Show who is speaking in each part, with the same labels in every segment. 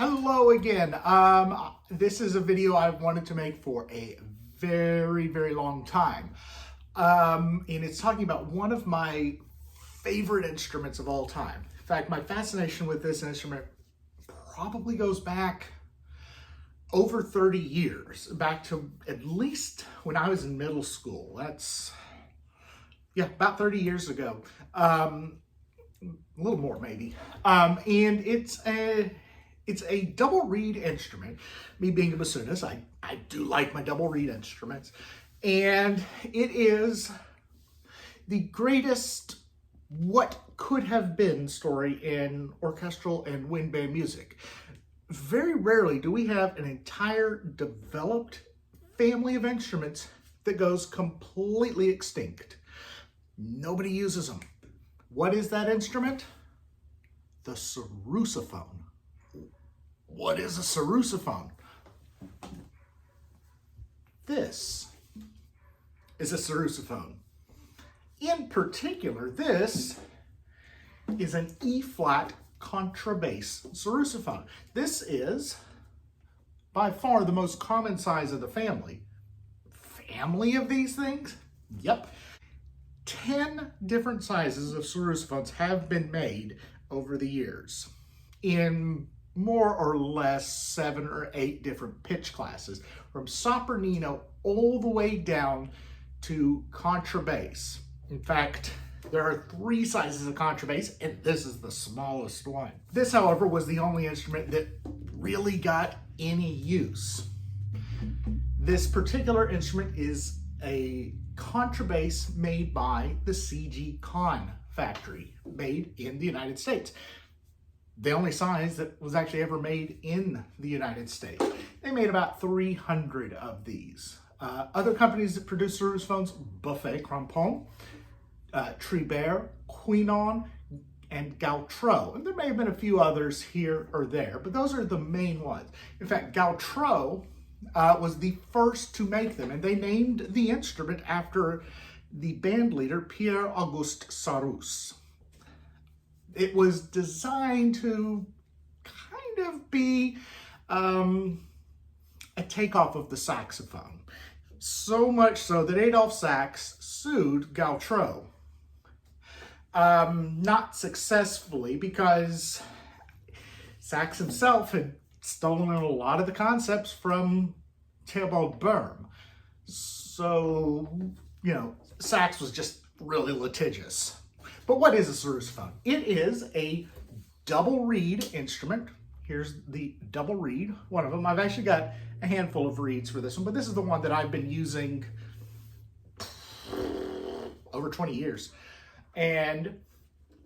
Speaker 1: Hello again. This is a video I've wanted to make for a very, very long time. And it's talking about one of my favorite instruments of all time. In fact, my fascination with this instrument probably goes back over 30 years, back to at least when I was in middle school. About 30 years ago. A little more maybe. And it's a double reed instrument. Me being a bassoonist, I do like my double reed instruments. And it is the greatest what could have been story in orchestral and wind band music. Very rarely do we have an entire developed family of instruments that goes completely extinct. Nobody uses them. What is that instrument? The sarrusophone. What is a sarrusophone? This is a sarrusophone. In particular, this is an E-flat contrabass sarrusophone. This is by far the most common size of the family. Family of these things? Yep. 10 different sizes of sarrusophones have been made over the years in more or less 7 or 8 different pitch classes, from sopranino all the way down to contrabass. In fact, there are 3 sizes of contrabass, and this is the smallest one. This, however, was the only instrument that really got any use. This particular instrument is a contrabass made by the C.G. Kahn factory, made in the United States. The only size that was actually ever made in the United States. They made about 300 of these. Other companies that produce sarrusophones: Buffet Crampon, Tribert, Quinon, and Gautreaux. And there may have been a few others here or there, but those are the main ones. In fact, Gautreaux was the first to make them, and they named the instrument after the band leader Pierre-Auguste Sarrus. It was designed to kind of be a takeoff of the saxophone. So much so that Adolphe Sax sued Gautreaux. Not successfully, because Sax himself had stolen a lot of the concepts from Theobald Böhm. So, Sax was just really litigious. But what is a sarrusophone? It is a double reed instrument. Here's the double reed, one of them. I've actually got a handful of reeds for this one, but this is the one that I've been using over 20 years. And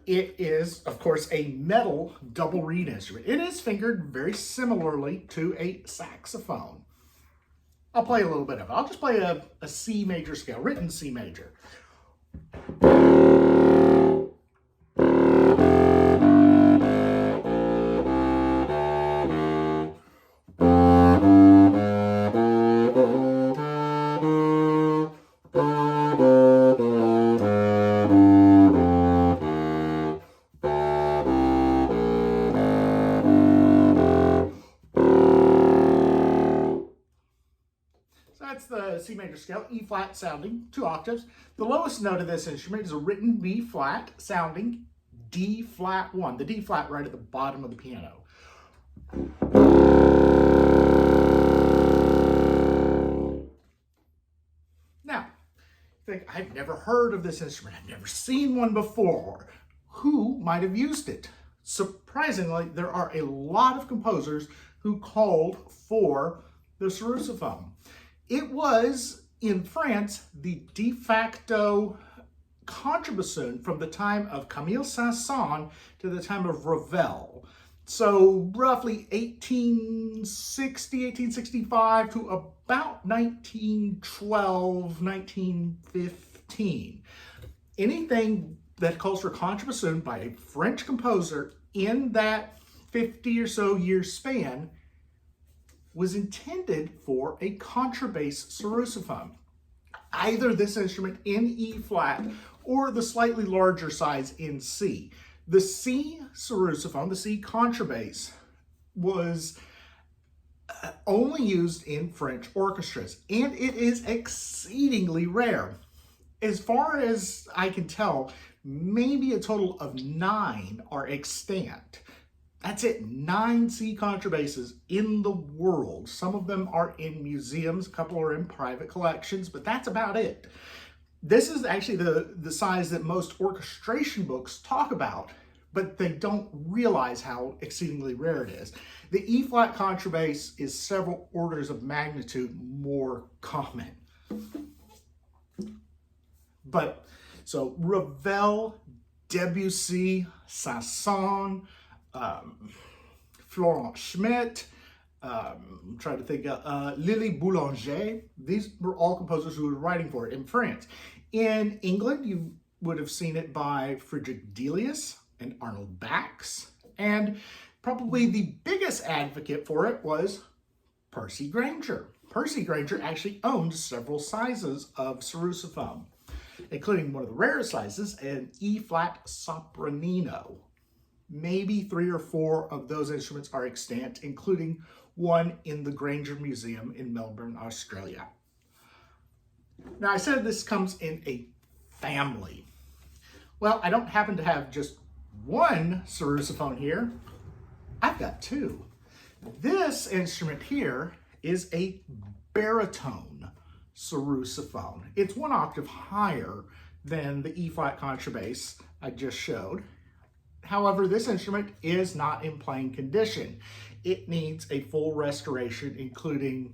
Speaker 1: it is, of course, a metal double reed instrument. It is fingered very similarly to a saxophone. I'll play a little bit of it. I'll just play a C major scale, written C major. That's the C major scale, E flat sounding, 2 octaves. The lowest note of this instrument is a written B flat sounding D flat 1, the D flat right at the bottom of the piano. Now, you think, I've never heard of this instrument, I've never seen one before. Who might have used it? Surprisingly, there are a lot of composers who called for the sarrusophone. It was, in France, the de facto contrabassoon from the time of Camille Saint-Saëns to the time of Ravel. So roughly 1860, 1865 to about 1912, 1915. Anything that calls for contrabassoon by a French composer in that 50 or so year span was intended for a contrabass sarrusophone. Either this instrument in E flat or the slightly larger size in C. The C sarrusophone, the C contrabass, was only used in French orchestras, and it is exceedingly rare. As far as I can tell, maybe a total of 9 are extant. That's it, 9 C contrabasses in the world. Some of them are in museums, a couple are in private collections, but that's about it. This is actually the size that most orchestration books talk about, but they don't realize how exceedingly rare it is. The E-flat contrabass is several orders of magnitude more common. But, so Ravel, Debussy, Saint-Saëns, Florent Schmitt, I'm trying to think, Lily Boulanger. These were all composers who were writing for it in France. In England, you would have seen it by Friedrich Delius and Arnold Bax. And probably the biggest advocate for it was Percy Grainger. Percy Grainger actually owned several sizes of sarrusophone, including one of the rarest sizes, an E-flat sopranino. Maybe 3 or 4 of those instruments are extant, including one in the Grainger Museum in Melbourne, Australia. Now, I said this comes in a family. Well, I don't happen to have just one sarrusophone here. I've got 2. This instrument here is a baritone sarrusophone. It's 1 octave higher than the E-flat contrabass I just showed. However, this instrument is not in playing condition. It needs a full restoration, including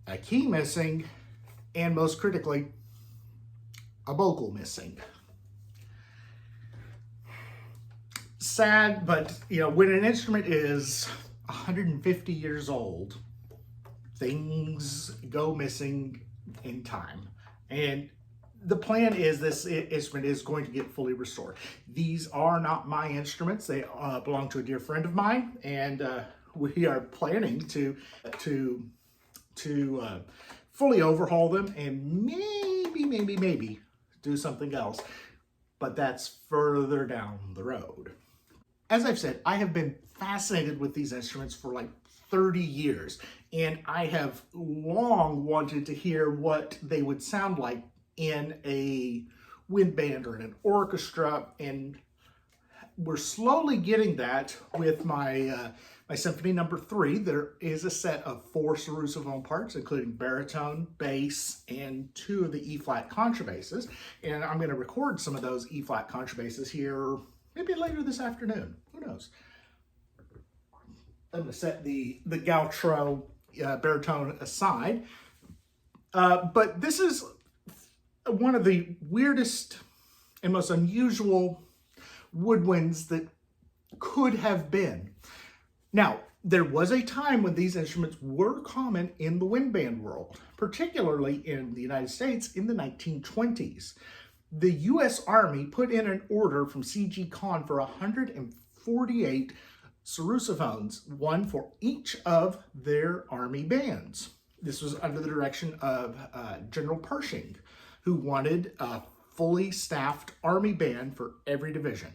Speaker 1: a key missing, and most critically, a vocal missing. Sad, but when an instrument is 150 years old, things go missing in time. And the plan is this instrument is going to get fully restored. These are not my instruments. They belong to a dear friend of mine, and we are planning to fully overhaul them and maybe do something else. But that's further down the road. As I've said, I have been fascinated with these instruments for like 30 years, and I have long wanted to hear what they would sound like in a wind band or in an orchestra, and we're slowly getting that with my my Symphony No. 3. There is a set of 4 sarrusophone parts, including baritone, bass, and 2 of the E-flat contrabasses, and I'm going to record some of those E-flat contrabasses here maybe later this afternoon. Who knows? I'm going to set the Gautreaux baritone aside, but this is one of the weirdest and most unusual woodwinds that could have been. Now, there was a time when these instruments were common in the wind band world, particularly in the United States in the 1920s. The U.S. Army put in an order from C.G. Kahn for 148 sarrusophones, 1 for each of their Army bands. This was under the direction of General Pershing, who wanted a fully staffed Army band for every division.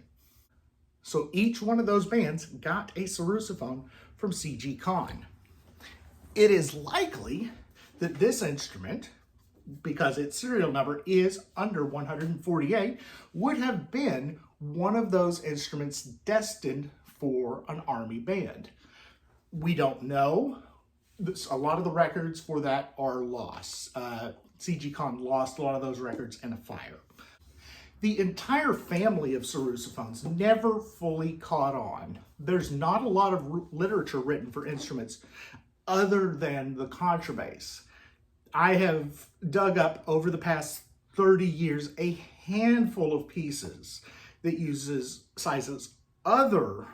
Speaker 1: So each one of those bands got a sarrusophone from C.G. Kahn. It is likely that this instrument, because its serial number is under 148, would have been one of those instruments destined for an Army band. We don't know. A lot of the records for that are lost. C.G. Kahn lost a lot of those records in a fire. The entire family of sarrusophones never fully caught on. There's not a lot of literature written for instruments other than the contrabass. I have dug up over the past 30 years a handful of pieces that uses sizes other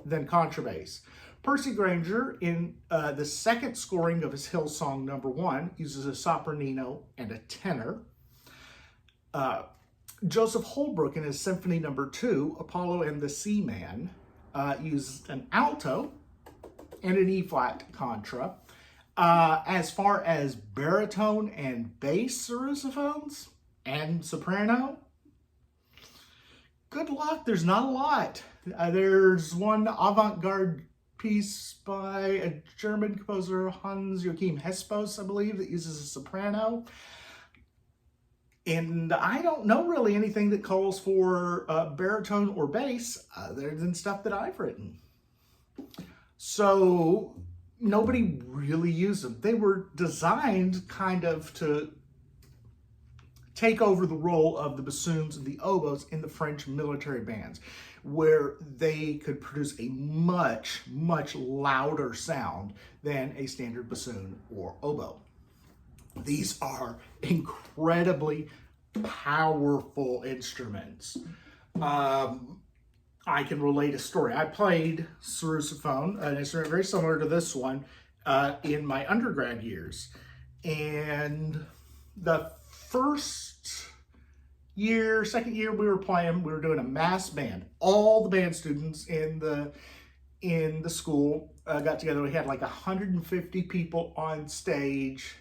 Speaker 1: than contrabass. Percy Grainger, in the second scoring of his Hillsong No. 1, uses a sopranino and a tenor. Joseph Holbrook, in his Symphony No. 2, Apollo and the Seaman, uses an alto and an E-flat contra. As far as baritone and bass sarrusophones and soprano, good luck, there's not a lot. There's one avant-garde piece by a German composer, Hans Joachim Hespos, I believe, that uses a soprano. And I don't know really anything that calls for baritone or bass other than stuff that I've written. So nobody really used them. They were designed kind of to take over the role of the bassoons and the oboes in the French military bands, where they could produce a much, much louder sound than a standard bassoon or oboe. These are incredibly powerful instruments. I can relate a story. I played sarrusophone, an instrument very similar to this one, in my undergrad years. And the first year, second year we were playing, we were doing a mass band. All the band students in the school got together. We had like 150 people on stage.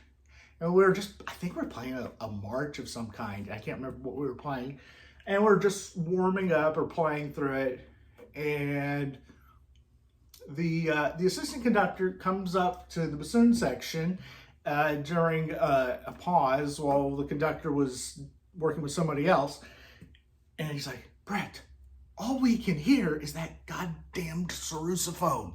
Speaker 1: And we were just, I think we were playing a march of some kind. I can't remember what we were playing. And we're just warming up or playing through it. And the assistant conductor comes up to the bassoon section during a pause while the conductor was working with somebody else. And he's like, Brett, all we can hear is that goddamned sarrusophone.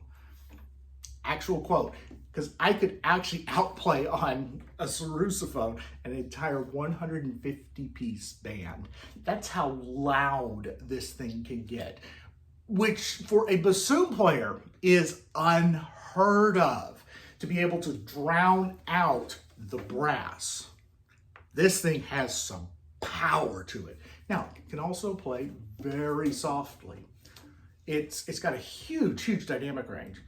Speaker 1: Actual quote. Because I could actually outplay on a sarrusophone an entire 150-piece band. That's how loud this thing can get, which for a bassoon player is unheard of, to be able to drown out the brass. This thing has some power to it. Now, it can also play very softly. It's got a huge, huge dynamic range.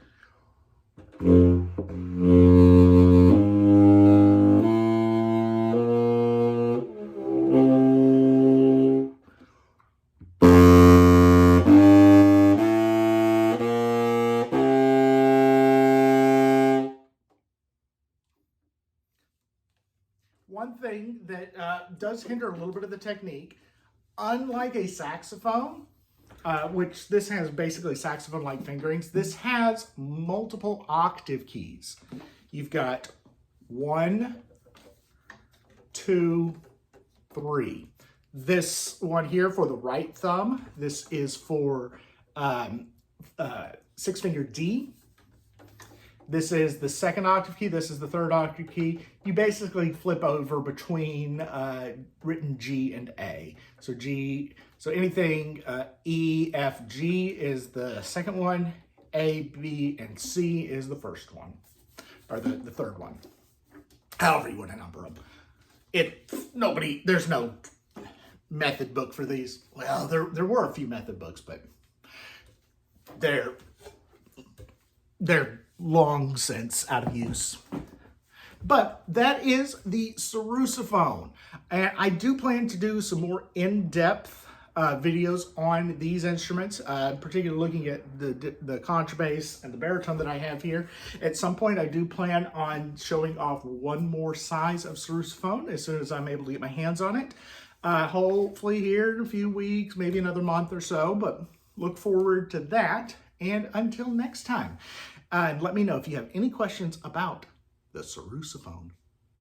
Speaker 1: One thing that does hinder a little bit of the technique, unlike a saxophone, which this has basically saxophone-like fingerings, this has multiple octave keys. You've got 1, 2, 3. This one here for the right thumb, this is for 6-finger D. This is the second octave key. This is the third octave key. You basically flip over between written G and A. So G, so anything E, F, G is the second one. A, B, and C is the first one, or the third one. However you want to number them. There's no method book for these. Well, there were a few method books, but they're long since out of use. But that is the sarrusophone. And I do plan to do some more in-depth videos on these instruments, particularly looking at the contrabass and the baritone that I have here. At some point, I do plan on showing off one more size of sarrusophone as soon as I'm able to get my hands on it. Hopefully here in a few weeks, maybe another month or so, but look forward to that. And until next time, let me know if you have any questions about the sarrusophone.